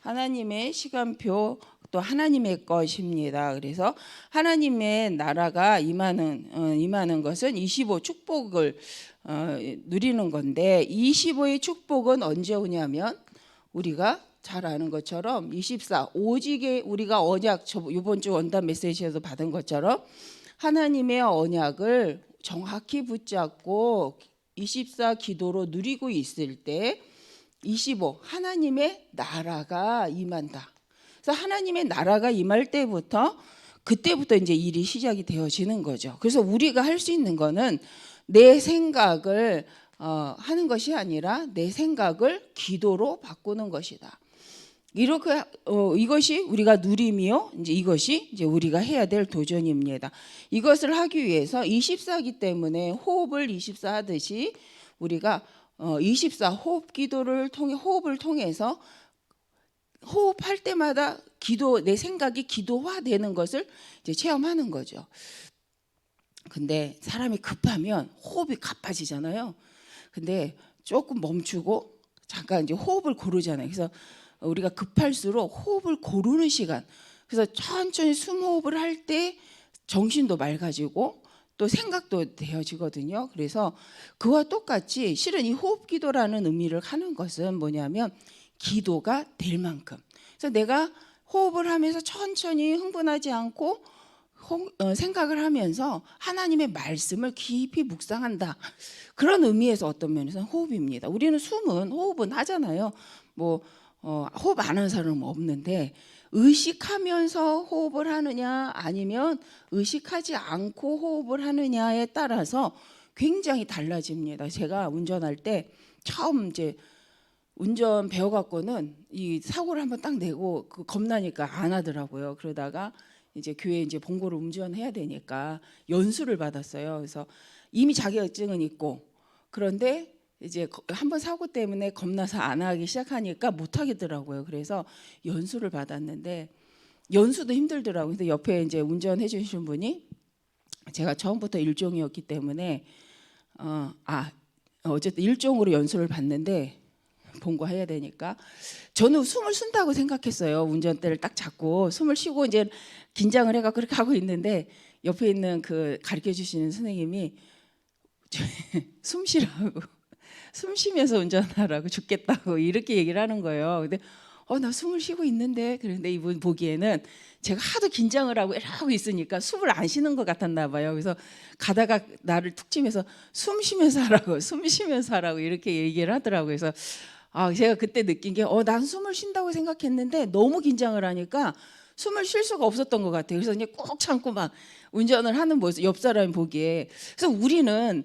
하나님의 시간표 또 하나님의 것입니다. 그래서 하나님의 나라가 임하는 것은 25 축복을 누리는 건데 25의 축복은 언제 오냐면 우리가 잘 아는 것처럼 24 오직의 우리가 언약 이번 주 원단 메시지에서 받은 것처럼 하나님의 언약을 정확히 붙잡고 24 기도로 누리고 있을 때 25 하나님의 나라가 임한다. 그래서 하나님의 나라가 임할 때부터 그때부터 이제 일이 시작이 되어지는 거죠. 그래서 우리가 할 수 있는 거는 내 생각을 하는 것이 아니라 내 생각을 기도로 바꾸는 것이다. 이렇게 이것이 우리가 누림이요. 이것이 이제 우리가 해야 될 도전입니다. 이것을 하기 위해서 24기 때문에 호흡을 24 하듯이 우리가 24 호흡 기도를 통해 호흡을 통해서 호흡할 때마다 내 생각이 기도화되는 것을 이제 체험하는 거죠. 근데 사람이 급하면 호흡이 가빠지잖아요. 근데 조금 멈추고 잠깐 이제 호흡을 고르잖아요. 그래서 우리가 급할수록 호흡을 고르는 시간. 그래서 천천히 숨호흡을 할 때 정신도 맑아지고 또 생각도 되어지거든요. 그래서 그와 똑같이 실은 이 호흡 기도라는 의미를 하는 것은 뭐냐면 기도가 될 만큼. 그래서 내가 호흡을 하면서 천천히 흥분하지 않고 생각을 하면서 하나님의 말씀을 깊이 묵상한다. 그런 의미에서 어떤 면에서는 호흡입니다. 우리는 호흡은 하잖아요. 호흡 안 하는 사람은 없는데 의식하면서 호흡을 하느냐 아니면 의식하지 않고 호흡을 하느냐에 따라서 굉장히 달라집니다. 제가 운전할 때 처음 이제 운전 배워갖고는 이 사고를 한번 딱 내고 겁나니까 안 하더라고요. 그러다가 이제 교회 이제 본고를 운전해야 되니까 연수를 받았어요. 그래서 이미 자격증은 있고 그런데 이제 한번 사고 때문에 겁나서 안 하기 시작하니까 못 하겠더라고요. 그래서 연수를 받았는데 연수도 힘들더라고요. 근데 옆에 이제 운전해 주신 분이 제가 처음부터 일종이었기 때문에 어쨌든 일종으로 연수를 받는데 본고해야 되니까 저는 숨을 쉰다고 생각했어요. 운전대를 딱 잡고 숨을 쉬고 이제 긴장을 해가 그렇게 하고 있는데 옆에 있는 그 가르쳐 주시는 선생님이 숨 쉬라고 숨 쉬면서 운전하라고 죽겠다고 이렇게 얘기를 하는 거예요. 근데 나 숨을 쉬고 있는데 그런데 이분 보기에는 제가 하도 긴장을 하고 이러고 있으니까 숨을 안 쉬는 것 같았나 봐요. 그래서 가다가 나를 툭 치면서 숨 쉬면서 하라고 이렇게 얘기를 하더라고요. 그래서 제가 그때 느낀 게 난 숨을 쉰다고 생각했는데 너무 긴장을 하니까 숨을 쉴 수가 없었던 것 같아요. 그래서 이제 꾹 참고 막 운전을 하는 모습 옆 사람이 보기에. 그래서 우리는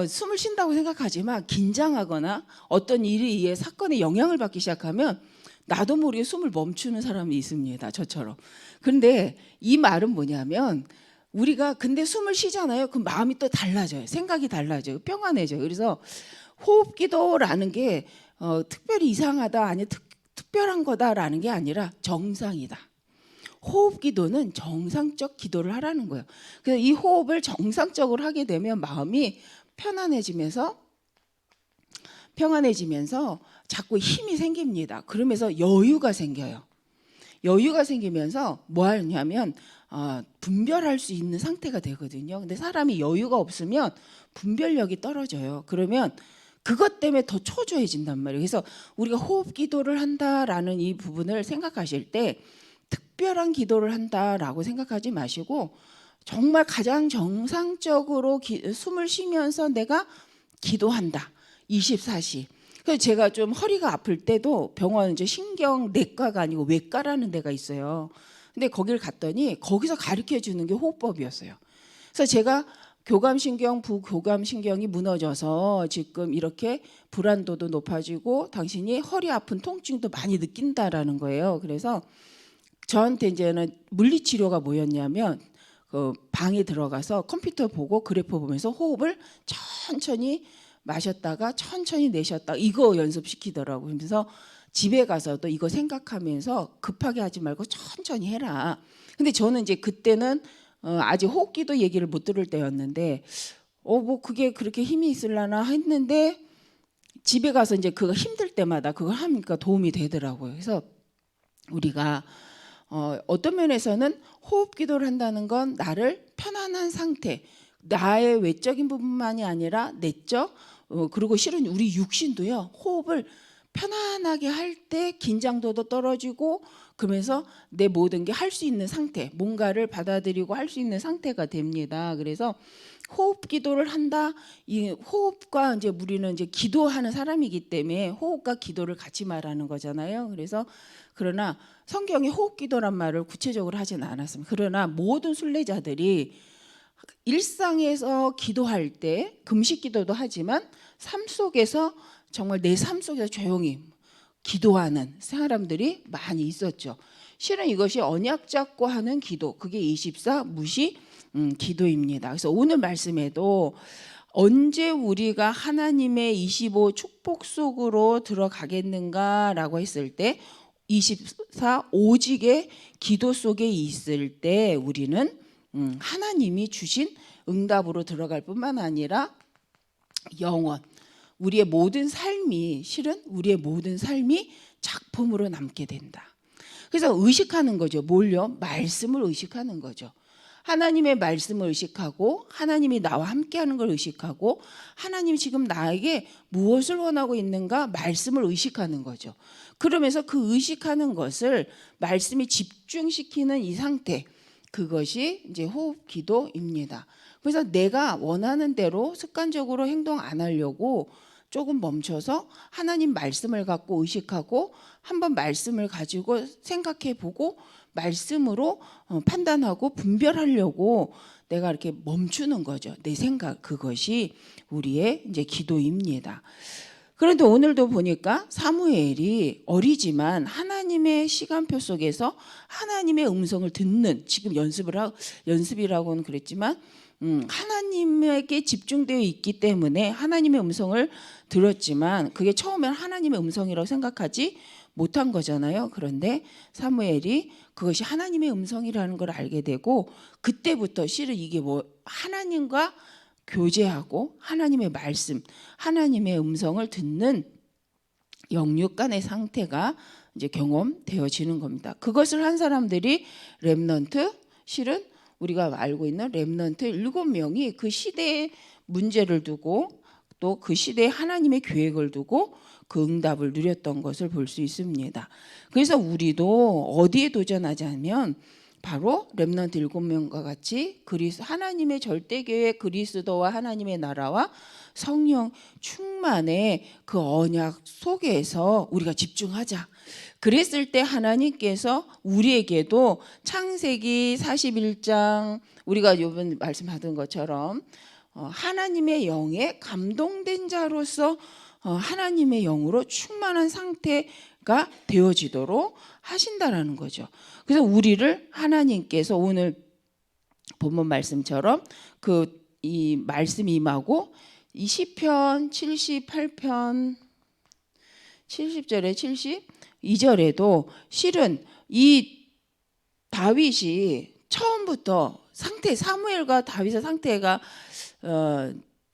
숨을 쉰다고 생각하지만 긴장하거나 어떤 일에 의해 사건에 영향을 받기 시작하면 나도 모르게 숨을 멈추는 사람이 있습니다. 저처럼. 그런데 이 말은 뭐냐면 우리가 근데 숨을 쉬잖아요. 그럼 마음이 또 달라져요. 생각이 달라져요. 평안해져요. 그래서 호흡기도라는 게 특별히 이상하다 아니 특별한 거다라는 게 아니라 정상이다. 호흡기도는 정상적 기도를 하라는 거예요. 그래서 이 호흡을 정상적으로 하게 되면 마음이 편안해지면서 자꾸 힘이 생깁니다. 그러면서 여유가 생겨요. 여유가 생기면서 뭐 하냐면 분별할 수 있는 상태가 되거든요. 근데 사람이 여유가 없으면 분별력이 떨어져요. 그러면 그것 때문에 더 초조해진단 말이에요. 그래서 우리가 호흡 기도를 한다라는 이 부분을 생각하실 때 특별한 기도를 한다라고 생각하지 마시고 정말 가장 정상적으로 숨을 쉬면서 내가 기도한다. 24시. 그래서 제가 좀 허리가 아플 때도 병원 이제 신경내과가 아니고 외과라는 데가 있어요. 근데 거기를 갔더니 거기서 가르쳐 주는 게 호흡법이었어요. 그래서 제가 교감신경, 부교감신경이 무너져서 지금 이렇게 불안도도 높아지고 당신이 허리 아픈 통증도 많이 느낀다라는 거예요. 그래서 저한테 이제는 물리치료가 뭐였냐면 그 방에 들어가서 컴퓨터 보고 그래프 보면서 호흡을 천천히 마셨다가 천천히 내셨다 이거 연습시키더라고요. 그래서 집에 가서도 이거 생각하면서 급하게 하지 말고 천천히 해라. 근데 저는 이제 그때는 아직 호흡기도 얘기를 못 들을 때였는데 뭐 그게 그렇게 힘이 있을라나 했는데 집에 가서 이제 그거 힘들 때마다 그걸 하니까 도움이 되더라고요. 그래서 우리가 어떤 면에서는 호흡 기도를 한다는 건 나를 편안한 상태, 나의 외적인 부분만이 아니라 내적, 그리고 실은 우리 육신도요, 호흡을 편안하게 할 때 긴장도도 떨어지고, 그러면서 내 모든 게 할 수 있는 상태, 뭔가를 받아들이고 할 수 있는 상태가 됩니다. 그래서 호흡 기도를 한다. 이 호흡과 이제 우리는 이제 기도하는 사람이기 때문에 호흡과 기도를 같이 말하는 거잖아요. 그래서 그러나 성경에 호흡 기도란 말을 구체적으로 하진 않았습니다. 그러나 모든 순례자들이 일상에서 기도할 때 금식 기도도 하지만 삶 속에서 정말 내 삶 속에서 조용히 기도하는 사람들이 많이 있었죠. 실은 이것이 언약 잡고 하는 기도, 그게 24 무시 기도입니다. 그래서 오늘 말씀에도 언제 우리가 하나님의 25 축복 속으로 들어가겠는가라고 했을 때 24 오직의 기도 속에 있을 때 우리는 하나님이 주신 응답으로 들어갈 뿐만 아니라 영원, 우리의 모든 삶이, 실은 우리의 모든 삶이 작품으로 남게 된다. 그래서 의식하는 거죠. 뭘요? 말씀을 의식하는 거죠. 하나님의 말씀을 의식하고, 하나님이 나와 함께하는 걸 의식하고, 하나님이 지금 나에게 무엇을 원하고 있는가 말씀을 의식하는 거죠. 그러면서 그 의식하는 것을 말씀이 집중시키는 이 상태, 그것이 이제 호흡 기도입니다. 그래서 내가 원하는 대로 습관적으로 행동 안 하려고 조금 멈춰서 하나님 말씀을 갖고 의식하고 한번 말씀을 가지고 생각해 보고 말씀으로 판단하고 분별하려고 내가 이렇게 멈추는 거죠. 내 생각, 그것이 우리의 이제 기도입니다. 그런데 오늘도 보니까 사무엘이 어리지만 하나님의 시간표 속에서 하나님의 음성을 듣는, 지금 연습이라고는 그랬지만 하나님에게 집중되어 있기 때문에 하나님의 음성을 들었지만 그게 처음엔 하나님의 음성이라고 생각하지 못한 거잖아요. 그런데 사무엘이 그것이 하나님의 음성이라는 걸 알게 되고, 그때부터 실은 이게 하나님과 교제하고 하나님의 말씀, 하나님의 음성을 듣는 영육간의 상태가 이제 경험되어지는 겁니다. 그것을 한 사람들이 렘넌트, 실은 우리가 알고 있는 렘넌트 7명이 그 시대의 문제를 두고 또 그 시대에 하나님의 계획을 두고 그 응답을 누렸던 것을 볼 수 있습니다. 그래서 우리도 어디에 도전하자면 바로 렘넌트 7명과 같이 하나님의 절대계획, 그리스도와 하나님의 나라와 성령 충만의 그 언약 속에서 우리가 집중하자. 그랬을 때 하나님께서 우리에게도 창세기 41장 우리가 이번 말씀하던 것처럼 하나님의 영에 감동된 자로서 하나님의 영으로 충만한 상태가 되어지도록 하신다라는 거죠. 그래서 우리를 하나님께서 오늘 본문 말씀처럼 이 말씀이 임하고 이 시편 78편 70절에 72절에도 실은 이 다윗이 처음부터 사무엘과 다윗의 상태가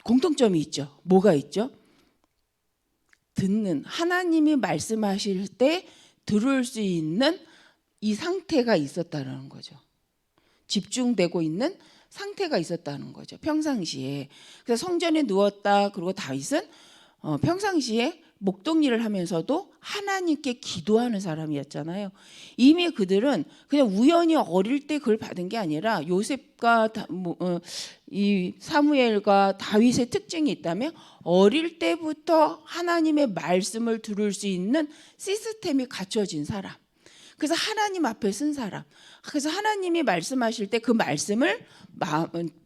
공통점이 있죠. 뭐가 있죠? 하나님이 말씀하실 때 들을 수 있는 이 상태가 있었다는 거죠. 집중되고 있는 상태가 있었다는 거죠. 평상시에. 그래서 성전에 누웠다. 그리고 다윗은 평상시에 목동일을 하면서도 하나님께 기도하는 사람이었잖아요. 이미 그들은 그냥 우연히 어릴 때 그걸 받은 게 아니라 요셉과 이 사무엘과 다윗의 특징이 있다면 어릴 때부터 하나님의 말씀을 들을 수 있는 시스템이 갖춰진 사람. 그래서 하나님 앞에 쓴 사람. 그래서 하나님이 말씀하실 때 그 말씀을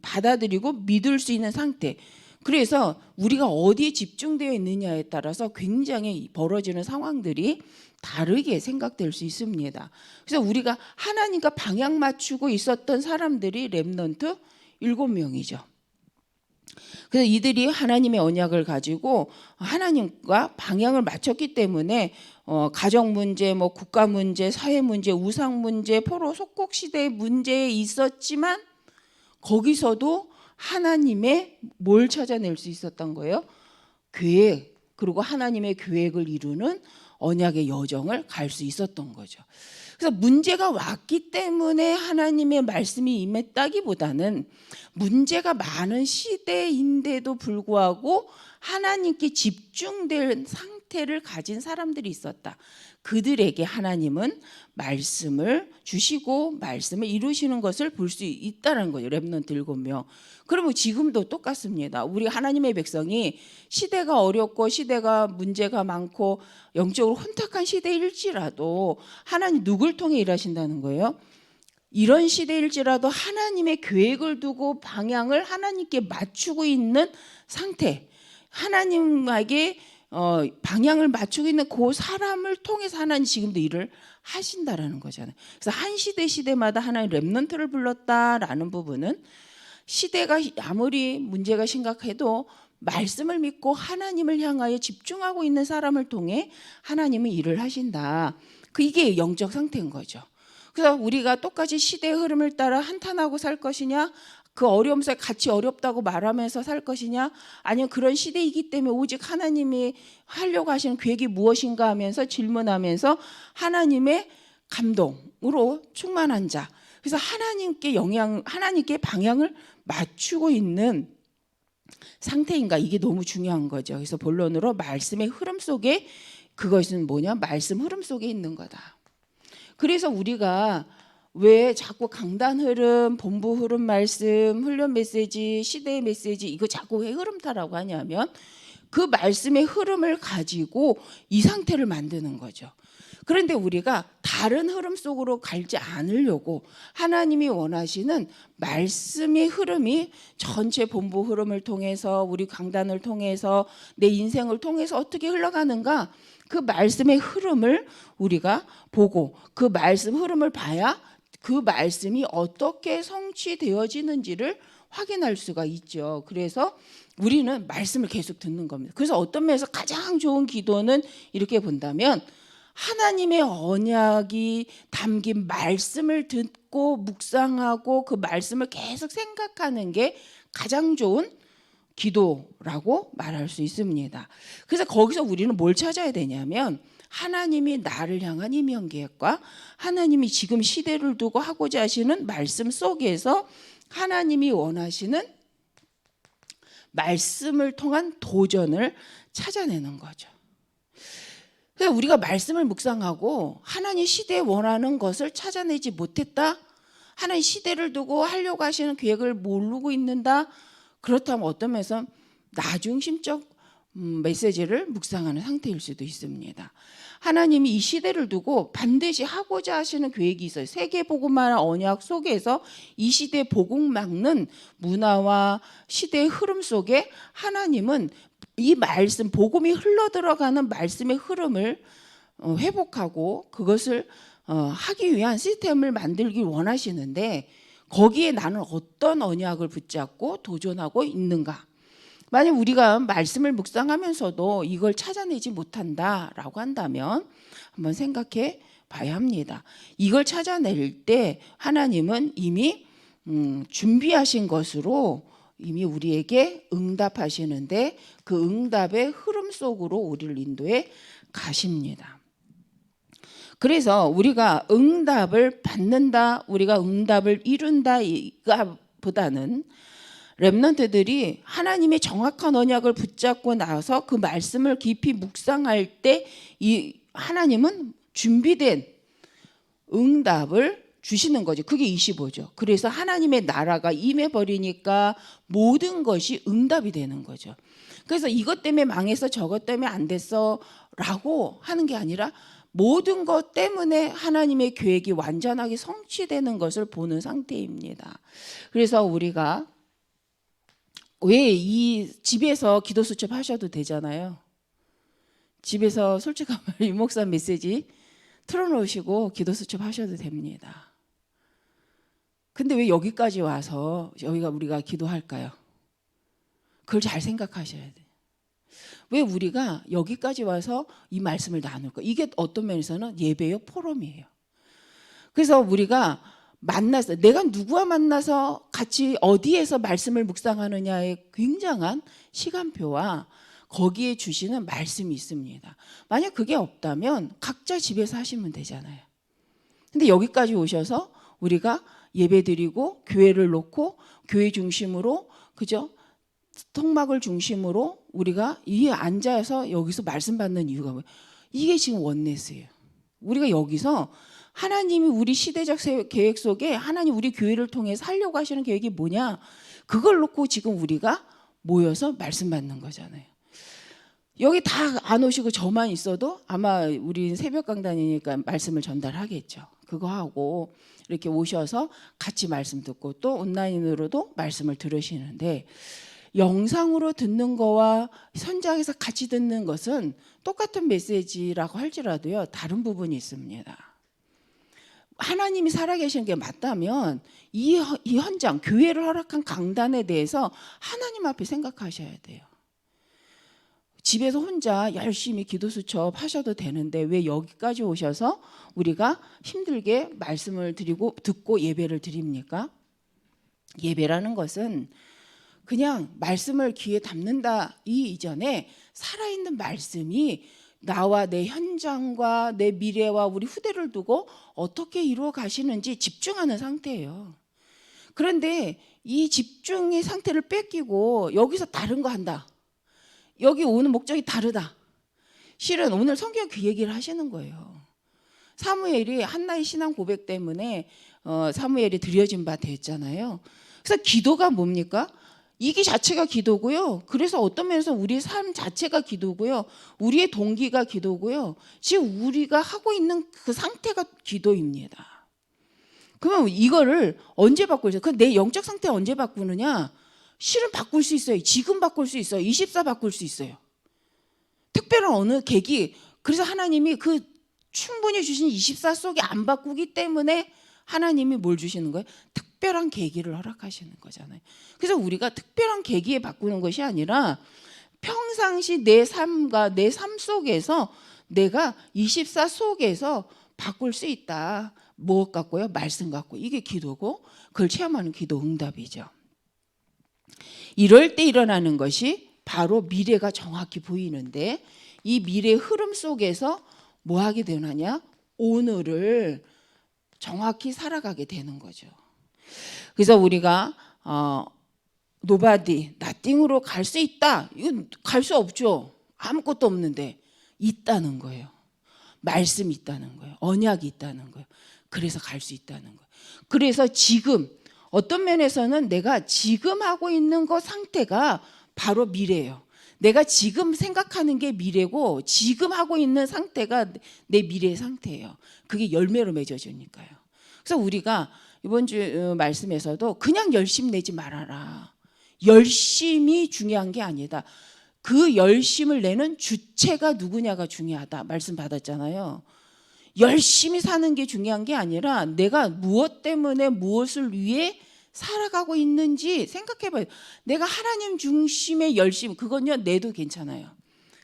받아들이고 믿을 수 있는 상태. 그래서 우리가 어디에 집중되어 있느냐에 따라서 굉장히 벌어지는 상황들이 다르게 생각될 수 있습니다. 그래서 우리가 하나님과 방향 맞추고 있었던 사람들이 렘넌트 7명이죠. 그래서 이들이 하나님의 언약을 가지고 하나님과 방향을 맞췄기 때문에 가정 문제, 국가 문제, 사회 문제, 우상 문제, 포로 속국 시대의 문제에 있었지만 거기서도 하나님의 뭘 찾아낼 수 있었던 거예요? 계획, 그리고 하나님의 계획을 이루는 언약의 여정을 갈 수 있었던 거죠. 그래서 문제가 왔기 때문에 하나님의 말씀이 임했다기보다는 문제가 많은 시대인데도 불구하고 하나님께 집중된 상태를 가진 사람들이 있었다. 그들에게 하나님은 말씀을 주시고 말씀을 이루시는 것을 볼 수 있다는 거예요. 렘넌트 7명. 그러면 지금도 똑같습니다. 우리 하나님의 백성이 시대가 어렵고 시대가 문제가 많고 영적으로 혼탁한 시대일지라도 하나님 누굴 통해 일하신다는 거예요? 이런 시대일지라도 하나님의 계획을 두고 방향을 하나님께 맞추고 있는 상태, 하나님에게 방향을 맞추고 있는 그 사람을 통해서 하나님 지금도 일을 하신다라는 거잖아요. 그래서 한 시대마다 하나님 렘넌트를 불렀다라는 부분은 시대가 아무리 문제가 심각해도 말씀을 믿고 하나님을 향하여 집중하고 있는 사람을 통해 하나님은 일을 하신다. 이게 영적 상태인 거죠. 그래서 우리가 똑같이 시대의 흐름을 따라 한탄하고 살 것이냐, 그 어려움 속에 같이 어렵다고 말하면서 살 것이냐, 아니면 그런 시대이기 때문에 오직 하나님이 하려고 하시는 계획이 무엇인가 하면서 질문하면서 하나님의 감동으로 충만한 자, 그래서 하나님께 방향을 맞추고 있는 상태인가, 이게 너무 중요한 거죠. 그래서 본론으로 말씀의 흐름 속에, 그것은 뭐냐, 말씀 흐름 속에 있는 거다. 그래서 우리가 왜 자꾸 강단 흐름, 본부 흐름 말씀, 훈련 메시지, 시대의 메시지 이거 자꾸 왜 흐름 타라고 하냐면 그 말씀의 흐름을 가지고 이 상태를 만드는 거죠. 그런데 우리가 다른 흐름 속으로 갈지 않으려고 하나님이 원하시는 말씀의 흐름이 전체 본부 흐름을 통해서 우리 강단을 통해서 내 인생을 통해서 어떻게 흘러가는가, 그 말씀의 흐름을 우리가 보고 그 말씀 흐름을 봐야 그 말씀이 어떻게 성취되어지는지를 확인할 수가 있죠. 그래서 우리는 말씀을 계속 듣는 겁니다. 그래서 어떤 면에서 가장 좋은 기도는 이렇게 본다면 하나님의 언약이 담긴 말씀을 듣고 묵상하고 그 말씀을 계속 생각하는 게 가장 좋은 기도라고 말할 수 있습니다. 그래서 거기서 우리는 뭘 찾아야 되냐면 하나님이 나를 향한 이면계획과 하나님이 지금 시대를 두고 하고자 하시는 말씀 속에서 하나님이 원하시는 말씀을 통한 도전을 찾아내는 거죠. 그래서 우리가 말씀을 묵상하고 하나님 시대에 원하는 것을 찾아내지 못했다, 하나님 시대를 두고 하려고 하시는 계획을 모르고 있는다, 그렇다면 어떤 면에서 나중심적 메시지를 묵상하는 상태일 수도 있습니다. 하나님이 이 시대를 두고 반드시 하고자 하시는 계획이 있어요. 세계복음화 언약 속에서 이 시대 복음 막는 문화와 시대의 흐름 속에 하나님은 이 말씀, 복음이 흘러들어가는 말씀의 흐름을 회복하고 그것을 하기 위한 시스템을 만들기 원하시는데 거기에 나는 어떤 언약을 붙잡고 도전하고 있는가. 만약 우리가 말씀을 묵상하면서도 이걸 찾아내지 못한다라고 한다면 한번 생각해 봐야 합니다. 이걸 찾아낼 때 하나님은 이미 준비하신 것으로 이미 우리에게 응답하시는데 그 응답의 흐름 속으로 우리를 인도해 가십니다. 그래서 우리가 응답을 받는다, 우리가 응답을 이룬다 이가 보다는 렘넌트들이 하나님의 정확한 언약을 붙잡고 나서 그 말씀을 깊이 묵상할 때 이 하나님은 준비된 응답을 주시는 거죠. 그게 25죠. 그래서 하나님의 나라가 임해버리니까 모든 것이 응답이 되는 거죠. 그래서 이것 때문에 망했어, 저것 때문에 안 됐어 라고 하는 게 아니라 모든 것 때문에 하나님의 계획이 완전하게 성취되는 것을 보는 상태입니다. 그래서 우리가 왜 이 집에서 기도 수첩 하셔도 되잖아요. 집에서 솔직한 말 유목사 메시지 틀어놓으시고 기도 수첩 하셔도 됩니다. 근데 왜 여기까지 와서 우리가 기도할까요? 그걸 잘 생각하셔야 돼요. 왜 우리가 여기까지 와서 이 말씀을 나눌까? 이게 어떤 면에서는 예배요 포럼이에요. 그래서 우리가 만나서 내가 누구와 만나서 같이 어디에서 말씀을 묵상하느냐의 굉장한 시간표와 거기에 주시는 말씀이 있습니다. 만약 그게 없다면 각자 집에서 하시면 되잖아요. 근데 여기까지 오셔서 우리가 예배드리고 교회를 놓고 교회 중심으로, 그죠? 통막을 중심으로 우리가 이 앉아서 여기서 말씀 받는 이유가 뭐예요? 이게 지금 원네스예요. 우리가 여기서 하나님이 우리 시대적 계획 속에 하나님 우리 교회를 통해서 하려고 하시는 계획이 뭐냐? 그걸 놓고 지금 우리가 모여서 말씀 받는 거잖아요. 여기 다 안 오시고 저만 있어도 아마 우리 새벽 강단이니까 말씀을 전달하겠죠. 그거 하고 이렇게 오셔서 같이 말씀 듣고 또 온라인으로도 말씀을 들으시는데, 영상으로 듣는 거와 현장에서 같이 듣는 것은 똑같은 메시지라고 할지라도요, 다른 부분이 있습니다. 하나님이 살아계시는 게 맞다면 이 현장, 교회를 허락한 강단에 대해서 하나님 앞에 생각하셔야 돼요. 집에서 혼자 열심히 기도 수첩 하셔도 되는데 왜 여기까지 오셔서 우리가 힘들게 말씀을 드리고 듣고 예배를 드립니까? 예배라는 것은 그냥 말씀을 귀에 담는다 이 이전에 살아있는 말씀이 나와 내 현장과 내 미래와 우리 후대를 두고 어떻게 이루어 가시는지 집중하는 상태예요. 그런데 이 집중의 상태를 뺏기고 여기서 다른 거 한다. 여기 오는 목적이 다르다. 실은 오늘 성경 그 얘기를 하시는 거예요. 사무엘이 한나의 신앙 고백 때문에 사무엘이 드려진 바 됐잖아요. 그래서 기도가 뭡니까? 이기 자체가 기도고요. 그래서 어떤 면에서 우리의 삶 자체가 기도고요. 우리의 동기가 기도고요. 지금 우리가 하고 있는 그 상태가 기도입니다. 그러면 이거를 언제 바꿀 수 있어요? 내 영적 상태 언제 바꾸느냐? 실은 바꿀 수 있어요. 지금 바꿀 수 있어요. 24 바꿀 수 있어요. 특별한 어느 계기. 그래서 하나님이 그 충분히 주신 24 속에 안 바꾸기 때문에 하나님이 뭘 주시는 거예요? 특별한 계기를 허락하시는 거잖아요. 그래서 우리가 특별한 계기에 바꾸는 것이 아니라 평상시 내 삶과 내 삶 속에서 내가 24 속에서 바꿀 수 있다. 무엇 갖고요? 말씀 갖고. 이게 기도고 그걸 체험하는 기도 응답이죠. 이럴 때 일어나는 것이 바로 미래가 정확히 보이는데, 이 미래의 흐름 속에서 뭐 하게 되느냐? 오늘을 정확히 살아가게 되는 거죠. 그래서 우리가 nobody, nothing으로 갈 수 있다. 이건 갈 수 없죠. 아무것도 없는데 있다는 거예요. 말씀이 있다는 거예요. 언약이 있다는 거예요. 그래서 갈 수 있다는 거예요. 그래서 지금 어떤 면에서는 내가 지금 하고 있는 것 상태가 바로 미래예요. 내가 지금 생각하는 게 미래고 지금 하고 있는 상태가 내 미래의 상태예요. 그게 열매로 맺어지니까요. 그래서 우리가 이번 주 말씀에서도 그냥 열심 내지 말아라. 열심이 중요한 게 아니다. 그 열심을 내는 주체가 누구냐가 중요하다. 말씀 받았잖아요. 열심히 사는 게 중요한 게 아니라 내가 무엇 때문에 무엇을 위해 살아가고 있는지 생각해봐요. 내가 하나님 중심의 열심, 그건요 내도 괜찮아요.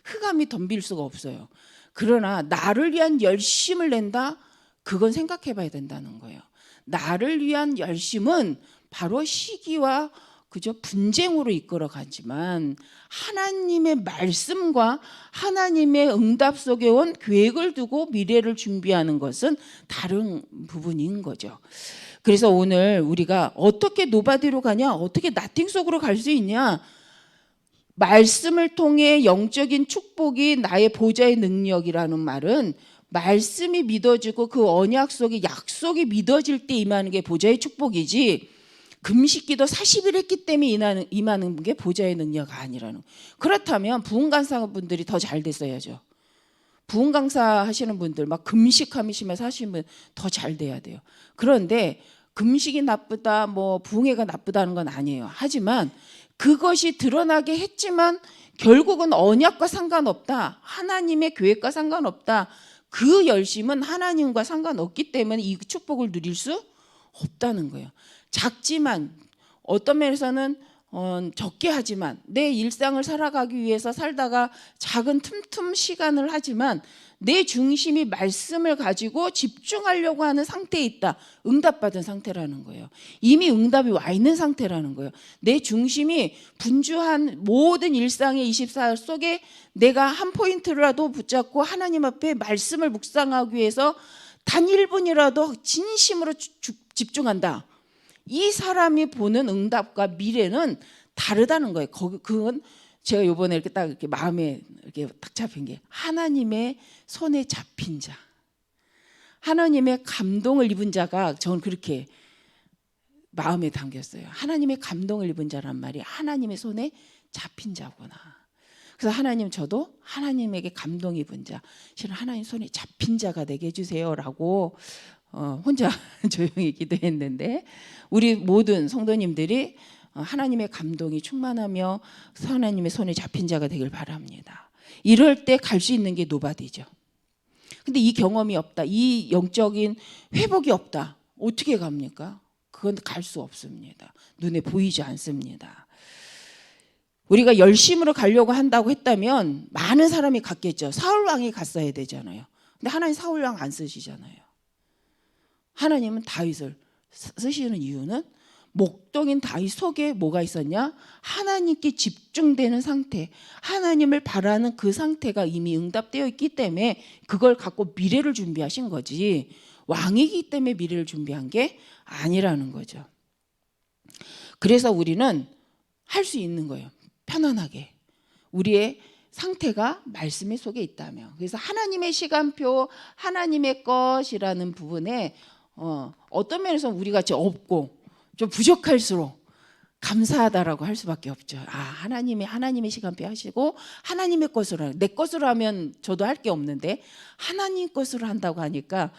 흑암이 덤빌 수가 없어요. 그러나 나를 위한 열심을 낸다? 그건 생각해봐야 된다는 거예요. 나를 위한 열심은 바로 시기와 그저 분쟁으로 이끌어가지만 하나님의 말씀과 하나님의 응답 속에 온 계획을 두고 미래를 준비하는 것은 다른 부분인 거죠. 그래서 오늘 우리가 어떻게 노바디로 가냐, 어떻게 나팅 속으로 갈 수 있냐, 말씀을 통해 영적인 축복이 나의 보좌의 능력이라는 말은 말씀이 믿어지고 그 언약 속에 약속이 믿어질 때 임하는 게 보좌의 축복이지, 금식기도 40일 했기 때문에 임하는 게 보좌의 능력 아니라는. 그렇다면 부흥 강사분들이 더 잘 됐어야죠. 부흥 강사 하시는 분들, 막 금식하시면서 하시는 분 더 잘 돼야 돼요. 그런데 금식이 나쁘다, 뭐 부흥회가 나쁘다는 건 아니에요. 하지만 그것이 드러나게 했지만 결국은 언약과 상관없다. 하나님의 계획과 상관없다. 그 열심은 하나님과 상관없기 때문에 이 축복을 누릴 수 없다는 거예요. 작지만 어떤 면에서는 적게 하지만 내 일상을 살아가기 위해서 살다가 작은 틈틈 시간을 하지만 내 중심이 말씀을 가지고 집중하려고 하는 상태에 있다. 응답받은 상태라는 거예요. 이미 응답이 와 있는 상태라는 거예요. 내 중심이 분주한 모든 일상의 24일 속에 내가 한 포인트라도 붙잡고 하나님 앞에 말씀을 묵상하기 위해서 단 1분이라도 진심으로 집중한다. 이 사람이 보는 응답과 미래는 다르다는 거예요. 그건 제가 이번에 이렇게 딱 이렇게 마음에 이렇게 딱 잡힌 게 하나님의 손에 잡힌 자, 하나님의 감동을 입은 자가 저는 그렇게 마음에 담겼어요. 하나님의 감동을 입은 자란 말이 하나님의 손에 잡힌 자구나. 그래서 하나님, 저도 하나님에게 감동 입은 자, 실은 하나님 손에 잡힌 자가 되게 해주세요라고 혼자 조용히 기도했는데, 우리 모든 성도님들이 하나님의 감동이 충만하며 하나님의 손에 잡힌 자가 되길 바랍니다. 이럴 때 갈 수 있는 게 노바디죠. 근데 이 경험이 없다, 이 영적인 회복이 없다, 어떻게 갑니까? 그건 갈 수 없습니다. 눈에 보이지 않습니다. 우리가 열심으로 가려고 한다고 했다면 많은 사람이 갔겠죠. 사울왕이 갔어야 되잖아요. 근데 하나님 사울왕 안 쓰시잖아요. 하나님은 다윗을 쓰시는 이유는 목동인 다윗 속에 뭐가 있었냐? 하나님께 집중되는 상태, 하나님을 바라는 그 상태가 이미 응답되어 있기 때문에 그걸 갖고 미래를 준비하신 거지, 왕이기 때문에 미래를 준비한 게 아니라는 거죠. 그래서 우리는 할 수 있는 거예요. 편안하게. 우리의 상태가 말씀의 속에 있다면. 그래서 하나님의 시간표, 하나님의 것이라는 부분에 어떤 면에서 우리가 없고 좀 부족할수록 감사하다라고 할 수밖에 없죠. 하나님의 시간표 하시고 하나님의 것으로 하는, 내 것으로 하면 저도 할 게 없는데 하나님 것으로 한다고 하니까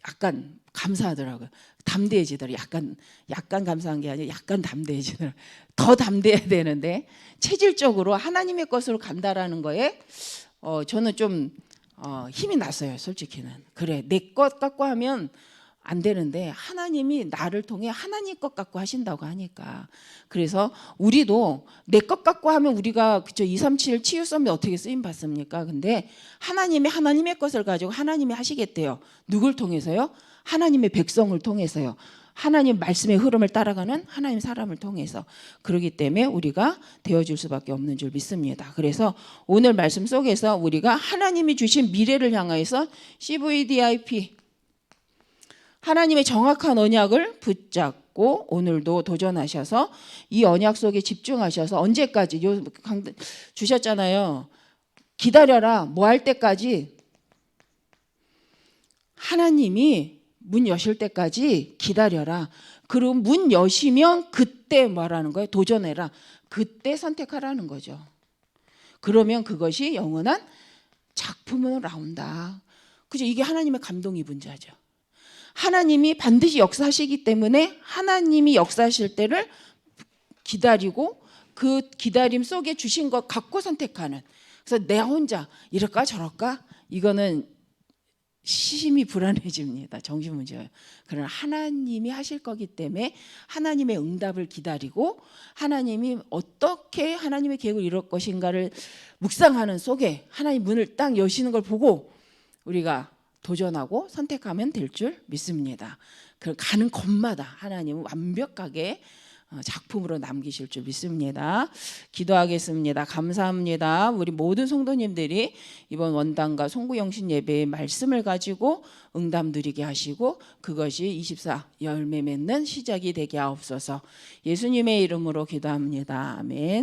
약간 감사하더라고요. 담대해지더라고요. 약간 감사한 게 아니라 약간 담대해지더라고요. 더 담대해야 되는데 체질적으로 하나님의 것으로 간다라는 거에 저는 좀 힘이 났어요. 솔직히는. 그래, 내 것 갖고 하면 안 되는데 하나님이 나를 통해 하나님 것 갖고 하신다고 하니까. 그래서 우리도 내 것 갖고 하면 우리가 237 치유 썸이 어떻게 쓰임 받습니까? 근데 하나님의 것을 가지고 하나님이 하시겠대요. 누굴 통해서요? 하나님의 백성을 통해서요. 하나님 말씀의 흐름을 따라가는 하나님 사람을 통해서. 그렇기 때문에 우리가 되어줄 수밖에 없는 줄 믿습니다. 그래서 오늘 말씀 속에서 우리가 하나님이 주신 미래를 향해서 CVDIP, 하나님의 정확한 언약을 붙잡고 오늘도 도전하셔서 이 언약 속에 집중하셔서 언제까지 주셨잖아요. 기다려라. 뭐 할 때까지? 하나님이 문 여실 때까지 기다려라. 그리고 문 여시면 그때 뭐라는 거예요? 도전해라. 그때 선택하라는 거죠. 그러면 그것이 영원한 작품으로 나온다. 그죠? 이게 하나님의 감동 입은 자죠. 하나님이 반드시 역사하시기 때문에 하나님이 역사하실 때를 기다리고 그 기다림 속에 주신 것 갖고 선택하는. 그래서 내 혼자 이럴까 저럴까? 이거는 심히 불안해집니다. 정신문제예요. 그러나 하나님이 하실 거기 때문에 하나님의 응답을 기다리고 하나님이 어떻게 하나님의 계획을 이룰 것인가를 묵상하는 속에 하나님 문을 딱 여시는 걸 보고 우리가 도전하고 선택하면 될 줄 믿습니다. 가는 곳마다 하나님은 완벽하게 작품으로 남기실 줄 믿습니다. 기도하겠습니다. 감사합니다. 우리 모든 성도님들이 이번 원당과 송구영신 예배의 말씀을 가지고 응답 누리게 하시고 그것이 24 열매 맺는 시작이 되게 하옵소서. 예수님의 이름으로 기도합니다. 아멘.